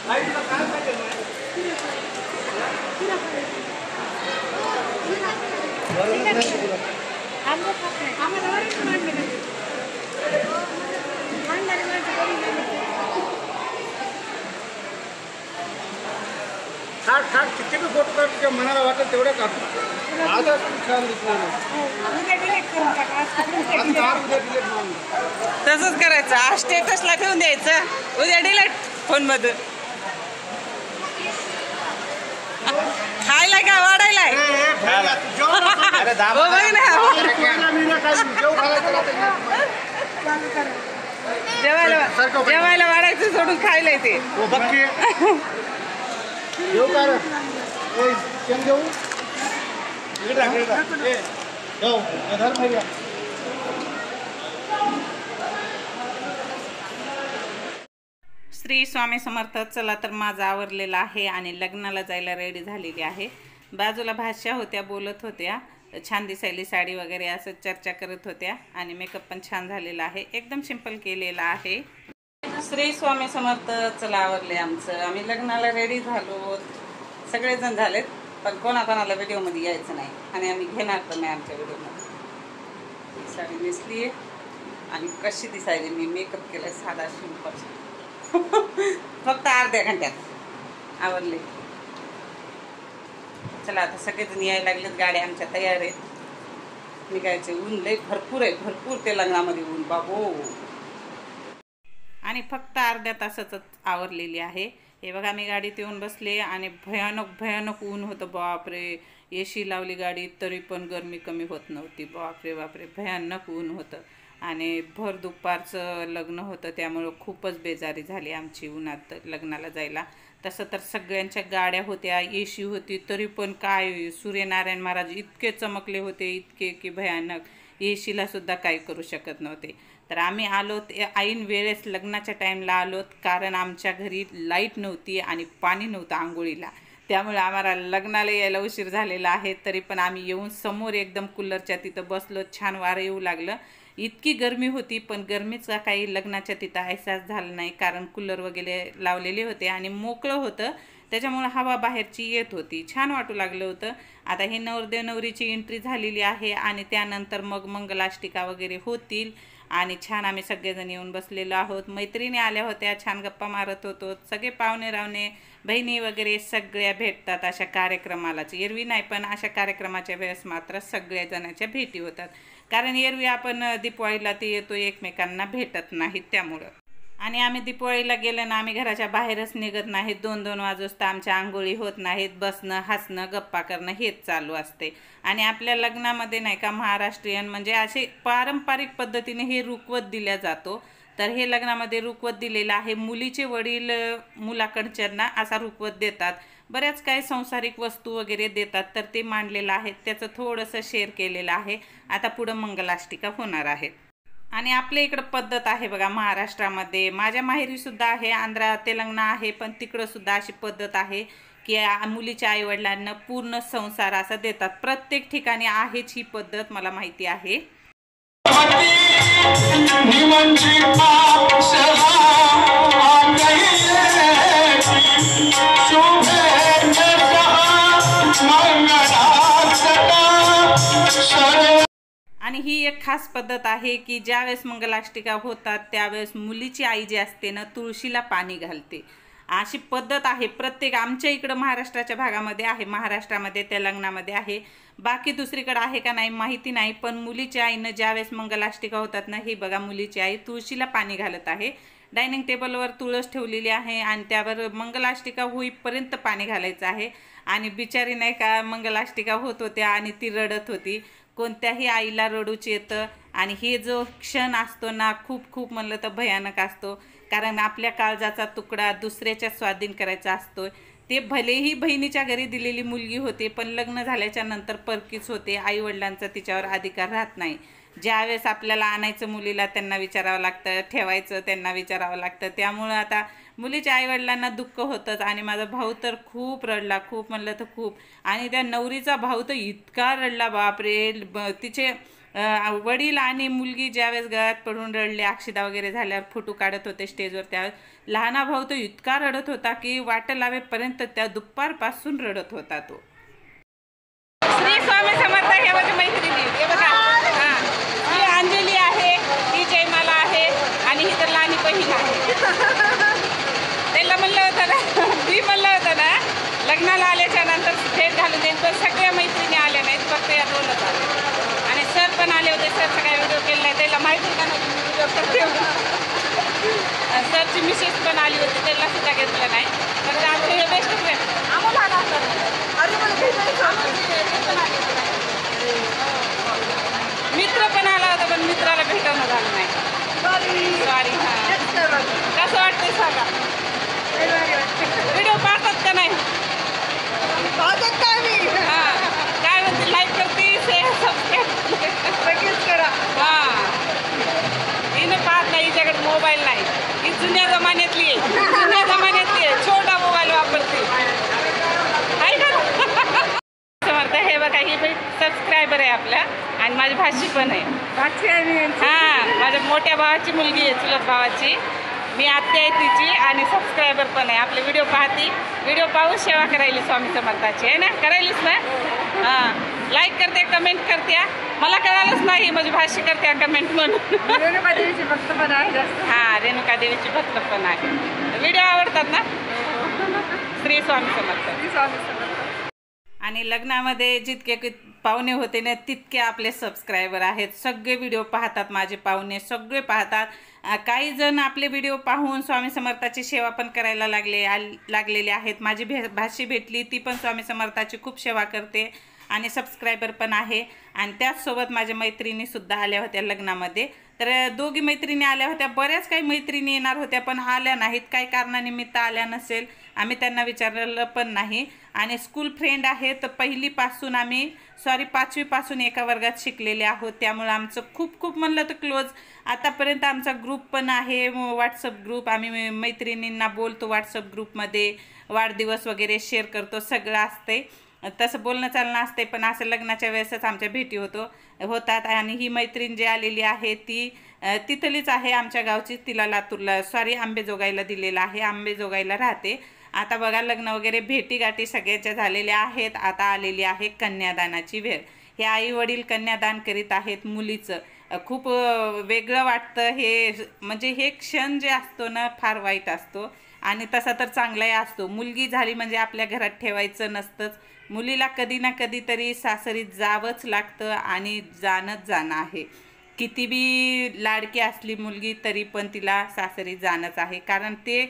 खाट खाट किती बी फोटो काढ तुझ्या मनाला वाटेल तेवढं काढ. आजच छान दिसलं. तसंच करायचं. आज स्टेटसला ठेवून द्यायचं, उद्या डिलीट फोन मधून. खायला काय वाढायला जेवायला वाढायचं सोडून खायला ते. श्री स्वामी समर्थ. चला तर माझं आवरलेलं आहे आणि लग्नाला जायला रेडी झालेली आहे. बाजूला भाषा होत्या, बोलत होत्या, छान दिसायली साडी वगैरे असं चर्चा करत होत्या आणि मेकअप पण छान झालेला आहे, एकदम सिंपल केलेला आहे. श्री स्वामी समर्थ. चला आवरले आमचं, आम्ही लग्नाला रेडी झालो, सगळेजण झालेत, पण कोणाकोणाला व्हिडिओमध्ये यायचं नाही आणि आम्ही घेणार तर नाही आमच्या व्हिडिओमध्ये. साडी नेसली आहे आणि कशी दिसायली, मी मेकअप केला साधा सिंपल. फक्त अर्ध्या घंट्यात आवरले. चला आता सगळेजण यायला लागलेत, गाड्या आमच्या तयार आहेत, निघायचे. ऊन लय भरपूर आहे, भरपूर ते लग्नामध्ये ऊन बाबो. आणि फक्त अर्ध्या तासाच आवरलेली आहे. हे बघा मी गाडीत येऊन बसले आणि भयानक भयानक ऊन होतं बापरे. एसी लावली गाडीत तरी पण गरमी कमी होत नव्हती. बापरे बापरे भयानक ऊन होतं आणि भर दुपारचं लग्न होतं, त्यामुळं खूपच बेजारी झाली आमची उन्हात लग्नाला जायला. तसं तर सगळ्यांच्या गाड्या होत्या, एसी होती, तरी पण काय सूर्यनारायण महाराज इतके चमकले होते, इतके की भयानक. एसीला सुद्धा काही करू शकत नव्हते. तर आम्ही आलोत ऐन वेळेस लग्नाच्या टाईमला आलोत, कारण आमच्या घरी लाईट नव्हती आणि पाणी नव्हतं आंघोळीला, त्यामुळे आम्हाला लग्नाला यायला उशीर झालेला आहे. तरी पण आम्ही येऊन समोर एकदम कूलरच्या तिथं बसलो, छान वारं येऊ लागलं. इतकी गरमी होती, पण गरमीचा काही लग्नाच्या तिथं अहसास झाला नाही, कारण कूलर वगैरे लावलेले होते आणि मोकळं होतं, त्याच्यामुळे हवा बाहेरची येत होती, छान वाटू लागलं होतं. आता हे नवरदेव नवरीची एंट्री झालेली आहे आणि त्यानंतर मग मंगलाष्टिका वगैरे होतील आणि छान आम्ही सगळेजण येऊन बसलेलो आहोत. मैत्रिणी आल्या होत्या, छान गप्पा मारत होतो. सगळे पाहुणे रावणे बहिणी वगैरे सगळ्या भेटतात अशा कार्यक्रमालाच. एरवी नाही, पण अशा कार्यक्रमाच्या वेळेस मात्र सगळ्या जणांच्या भेटी होतात, कारण एरवी आपण दिवाळीला ते येतो, एकमेकांना भेटत नाहीत त्यामुळं. आणि आम्ही दिवाळीला गेलं ना, आम्ही घराच्या बाहेरच निघत नाहीत. 2-2 वाजता आमच्या आंघोळी होत नाहीत. बसणं, हसणं, गप्पा करणं हेच चालू असते. आणि आपल्या लग्नामध्ये नाही का महाराष्ट्रीयन म्हणजे असे पारंपरिक पद्धतीने हे रुखवत दिल्या जातो. तर हे लग्नामध्ये रुखवत दिलेलं आहे. मुलीचे वडील मुलाकडच्यांना असा रुखवत देतात, बऱ्याच काही संसारिक वस्तू वगैरे देतात, तर ते मांडलेलं आहे, त्याचं थोडंसं शेअर केलेलं आहे. आता पुढं मंगलाष्टिका होणार आहे. आणि आपल्या इकडं पद्धत आहे बघा महाराष्ट्रामध्ये, माझ्या माहेरीसुद्धा आहे, आंध्रा तेलंगणा आहे, पण तिकडंसुद्धा अशी पद्धत आहे की मुलीच्या आईवडिलांना पूर्ण संसार असा देतात. प्रत्येक ठिकाणी आहेच ही पद्धत, मला माहिती आहे. आणि ही एक खास पद्धत आहे की ज्यावेळेस मंगलाष्टिका होतात त्यावेळेस मुलीची आई जी असते ना, तुळशीला पाणी घालते, अशी पद्धत आहे. प्रत्येक आमच्या इकडं महाराष्ट्राच्या भागामध्ये आहे, महाराष्ट्रामध्ये तेलंगणामध्ये आहे, बाकी दुसरीकडे आहे का नाही माहिती नाही. पण मुलीच्या आईनं ज्यावेळेस मंगलाष्टिका होतात ना, ही बघा मुलीची आई तुळशीला पाणी घालत आहे. डायनिंग टेबलवर तुळस ठेवलेली आहे आणि त्यावर मंगलाष्टिका होईपर्यंत पाणी घालायचं आहे. आणि बिचारी नाही का मंगलाष्टिका होत होत्या आणि ती रडत होती. कोणत्याही आईला रडूच येतं आणि हे जो क्षण असतो ना, खूप खूप म्हणलं तर भयानक असतो, कारण आपल्या काळजाचा तुकडा दुसऱ्याच्या स्वाधीन करायचा असतो. ते भलेही बहिणीच्या घरी दिलेली मुलगी होते, पण लग्न झाल्याच्या नंतर परकीच होते, आईवडिलांचा तिच्यावर अधिकार राहत नाही. ज्यावेळेस आपल्याला आणायचं मुलीला त्यांना विचारावं लागतं, ठेवायचं त्यांना विचारावं लागतं, त्यामुळं आता मुलीच्या आईवडिलांना दुःख होतंच. आणि माझा भाऊ तर खूप रडला, खूप म्हणलं तर खूप. आणि त्या नवरीचा भाऊ तर इतका रडला बापरे, तिचे वडील आणि मुलगी ज्यावेळेस गळ्यात पडून रडले, अक्षदा वगैरे झाल्यावर फोटो काढत होते स्टेजवर, त्यावेळेस लहाना भाऊ तो इतका रडत होता की वाट लावेपर्यंत त्या दुपारपासून रडत होता तो. श्री स्वामी समर्थ. हे माझी मैत्रिणी, हे बघा, ही अंजली आहे, ही जयमाला आहे आणि ही तर लहानी बहीण आहे. त्याला म्हणलं होतं ना, मी म्हणलं होतं ना लग्नाला आल्याच्या नंतर भेट घालून देईन, पण सगळ्या मैत्रिणी आल्या नाहीत, फक्त या दोनच आले. आणि सर पण आले होते. सरचं काय व्हिडिओ केला नाही, त्याला माहिती का नाही व्हिडिओ करते. सरची मिसेस पण आली होती, त्याला सुद्धा घेतलं नाही. पण आमचे हे बेस्ट फ्रेंड मित्र पण आला होता, पण मित्राला भेटवणं झालं नाही. सॉरी. कसं वाटतंय सांगा? व्हिडिओ पाहतात का नाही? हां, काय म्हणते, लाईक करते, सबस्क्राईब करा. हां, हिनं पाहत नाही, हिच्याकडे मोबाईल नाही, ही जुन्या जमान्यातली आहे, जुन्या जमान्यातली आहे, छोटा मोबाईल वापरते. आहे का? समर्थ. हे बघा, ही सबस्क्रायबर आहे आपल्या आणि माझी भाची पण आहे. हां, माझ्या मोठ्या भावाची मुलगी आहे, चुलत भावाची. मी आत्या आहे तिची आणि सबस्क्रायबर पण आहे. आपले व्हिडिओ पाहते, व्हिडिओ पाहून सेवा करायली स्वामी समर्थाची, आहे ना? करायलीच ना? हां, लाईक करते, कमेंट करते. मला कळालंच नाही माझी भाषी करते कमेंट म्हणून. रेणुका देवीची भक्त पण आहे जास्त. हां, रेणुका देवीची भक्त पण आहे. व्हिडिओ आवडतात ना? श्री स्वामी समर्थ. आणि लग्नामध्ये जितके पाहुणे होते ना तितके आपले सबस्क्रायबर आहेत. सगळे व्हिडिओ पाहतात, माझे पाहुणे सगळे पाहतात. काही जण आपले व्हिडिओ पाहून स्वामी समर्थाची सेवा पण करायला लागलेले आहेत. माझी भाची भेटली, ती पण स्वामी समर्थाची खूप सेवा करते आणि सबस्क्रायबर पण आहे. आणि त्याचसोबत माझ्या मैत्रिणीसुद्धा आल्या होत्या लग्नामध्ये. तर दोघी मैत्रिणी आल्या होत्या. बऱ्याच काही मैत्रिणी येणार होत्या पण आल्या नाहीत, काही कारणानिमित्त आल्या नसेल, आम्ही त्यांना विचारलेलं पण नाही. आणि स्कूल फ्रेंड आहेत, पहिलीपासून आम्ही 5वीपासून एका वर्गात शिकलेले आहोत. त्यामुळे आमचं खूप खूप म्हणलं तर क्लोज. आतापर्यंत आमचा ग्रुप पण आहे, व्हॉट्सअप ग्रुप. आम्ही मैत्रिणींना बोलतो व्हॉट्सअप ग्रुपमध्ये, वाढदिवस वगैरे शेअर करतो, सगळं असते. तसं बोलणं चालणं असते. पण असं लग्नाच्या वेळेसच आमच्या भेटी होतात. आणि ही मैत्रीण जी आलेली आहे ती तिथलीच आहे, आमच्या गावची. तिला लातूरला आंबेजोगाईला दिलेलं आहे, आंबेजोगाईला राहते. आता बघा, लग्न वगैरे भेटीगाठी सगळ्याच्या झालेल्या आहेत. आता आलेली आहे कन्यादानाची वेळ. हे आई वडील कन्यादान करीत आहेत मुलीचं. खूप वेगळं वाटतं हे, म्हणजे हे क्षण जे असतो ना फार वाईट असतो. आणि तसा तर चांगलाही असतो. मुलगी झाली म्हणजे आपल्या घरात ठेवायचं नसतंच. मुलीला कधी ना कधीतरी सासरी जावंच लागतं आणि जाणं आहे. किती बी लाडकी असली मुलगी तरी पण तिला सासरी जाणंच आहे. कारण ते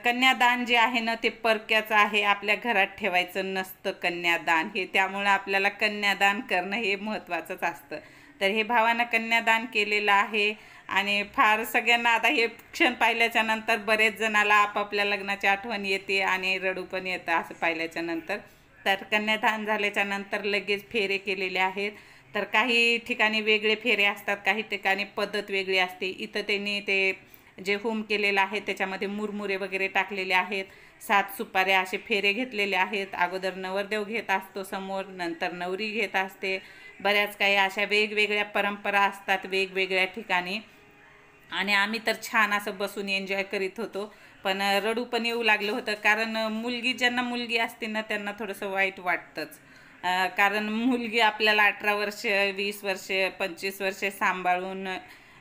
कन्यादान जे आहे ना ते परक्याचं आहे, आपल्या घरात ठेवायचं नसतं कन्यादान हे. त्यामुळं आपल्याला कन्यादान करणं हे महत्त्वाचंच असतं. तर हे भावानं कन्यादान केलेलं आहे. आणि फार सगळ्यांना आता हे क्षण पाहिल्याच्या नंतर बरेच जणाला आपापल्या लग्नाची आठवण येते आणि रडू पण येतं असं पाहिल्याच्या नंतर. तर कन्यादान झाल्याच्या नंतर लगेच फेरे केलेले आहेत. तर काही ठिकाणी वेगळे फेरे असतात, काही ठिकाणी पद्धत वेगळी असते. इथं त्यांनी ते जे होम केलेलं आहे त्याच्यामध्ये मुरमुरे वगैरे टाकलेले आहेत, 7 सुपाऱ्या असे फेरे घेतलेले आहेत. अगोदर नवरदेव घेत असतो समोर, नंतर नवरी घेत असते. बऱ्याच काही अशा वेगवेगळ्या परंपरा असतात वेगवेगळ्या ठिकाणी. आणि आम्ही तर छान असं बसून एन्जॉय करीत होतो. पण रडू पण येऊ लागलं होतं, कारण ज्यांना मुलगी असते ना त्यांना थोडंसं वाईट वाटतंच. कारण मुलगी आपल्याला 18 वर्ष, 20 वर्ष, 25 वर्षे सांभाळून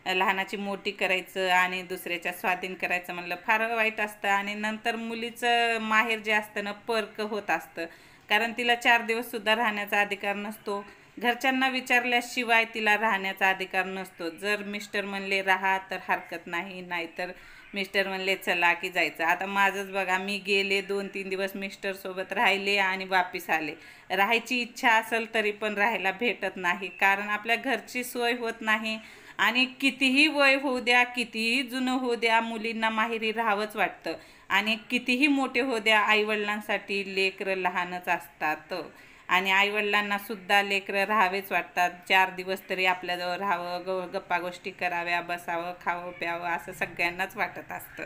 लहानाची मोठी करायचं आणि दुसऱ्याच्या स्वाधीन करायचं म्हणलं फार वाईट असतं. आणि नंतर मुलीचं माहेर जे असतं ना परक होत असतं, कारण तिला 4 दिवससुद्धा राहण्याचा अधिकार नसतो. घरच्यांना विचारल्याशिवाय तिला राहण्याचा अधिकार नसतो. जर मिस्टर म्हणले राहा तर हरकत नाही, नाहीतर मिस्टर म्हणले चला की जायचं. आता माझंच बघा, मी गेले 2-3 दिवस मिस्टरसोबत राहिले आणि वापिस आले. राहायची इच्छा असेल तरी पण राहायला भेटत नाही, कारण आपल्या घरची सोय होत नाही. आणि कितीही वय होऊ द्या, कितीही जुनं होऊ द्या, मुलींना माहेरी राहावंच वाटतं. आणि कितीही मोठे होऊ द्या, आईवडिलांसाठी लेकरं लहानच असतात. आणि आईवडिलांना सुद्धा लेकरं राहावेच वाटतात. 4 दिवस तरी आपल्याजवळ राहावं, गप्पा गोष्टी कराव्या, बसावं, खावं प्यावं असं सगळ्यांनाच वाटत असतं.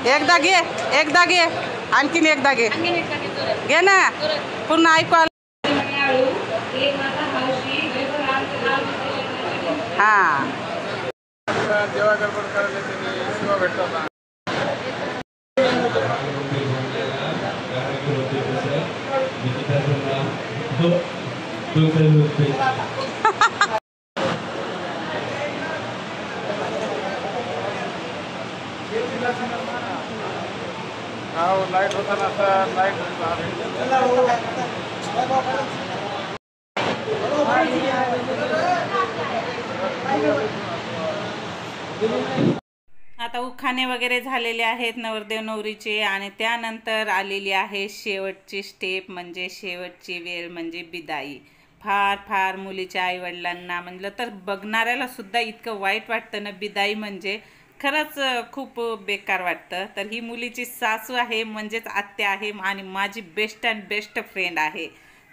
एकदा घे, एकदा घे, आणखीन एकदा घे, घे ना, पूर्ण ऐकू आलं. हा जेव्हा गडबड करायला त्यांनी शिवा भेटतात. लाईट होता ना, लाईट आता उखाणे वगैरे झालेले आहेत नवरदेव नवरीचे आणि त्यानंतर आलेली आहे शेवटची स्टेप म्हणजे शेवटची वेळ म्हणजे बिदाई. फार फार मुलीच्या आईवडिलांना म्हणलं तर बघणाऱ्याला सुद्धा इतकं वाईट वाटतं ना, बिदाई म्हणजे खरंच खूप बेकार वाटतं. तर ही मुलीची सासू आहे म्हणजेच आत्या आहे आणि माझी बेस्ट अँड बेस्ट फ्रेंड आहे.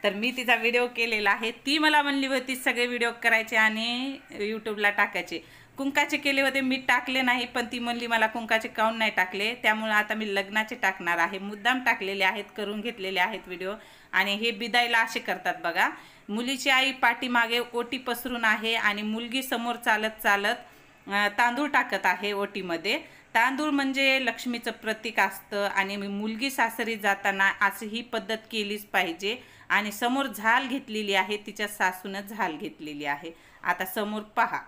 तर मी तिचा व्हिडिओ केलेला आहे. ती मला म्हणली होती सगळे व्हिडिओ करायचे आणि यूट्यूबला टाकायचे. कुंकाचे केले होते, मी टाकले नाही, पण ती म्हणली मला कुंकाचे काऊन नाही टाकले. त्यामुळे आता मी लग्नाचे टाकणार आहे. मुद्दाम टाकलेले आहेत, करून घेतलेले आहेत व्हिडिओ. आणि हे बिदाईला असे करतात बघा. मुलीची आई पाठीमागे ओटी पसरून आहे आणि मुलगी समोर चालत चालत तांदूळ टाकत आहे ओटीमध्ये. तांदूळ म्हणजे लक्ष्मीचं प्रतीक असतं आणि मुलगी सासरी जाताना असं ही पद्धत केलीच पाहिजे. आणि समोर झाल घेतलेली आहे, तिच्या सासूनं झाल घेतलेली आहे. आता समोर पहा.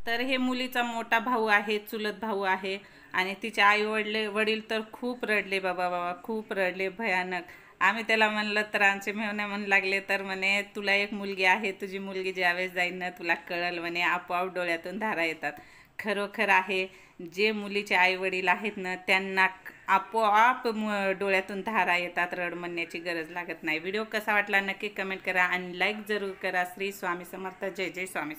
तर हे मुलीचा मोठा भाऊ आहे, चुलत भाऊ आहे आणि तिचे आई वडील तर खूप रडले बाबा, खूप रडले भयानक. आम्ही त्याला म्हणलं तर आमचे मेहणे म्हणू लागले तर म्हणे तुला एक मुलगी आहे, तुझी मुलगी ज्यावेळेस जाईल ना तुला कळल म्हणे, आपोआप डोळ्यातून धारा येतात. खरोखर आहे, जे मुलीचे आई वडील आहेत ना त्यांना आपोआप डोळ्यातून धारा येतात, रड म्हणण्याची गरज लागत नाही. व्हिडिओ कसा वाटला नक्की कमेंट करा आणि लाईक जरूर करा. श्री स्वामी समर्थ. जय जय स्वामी.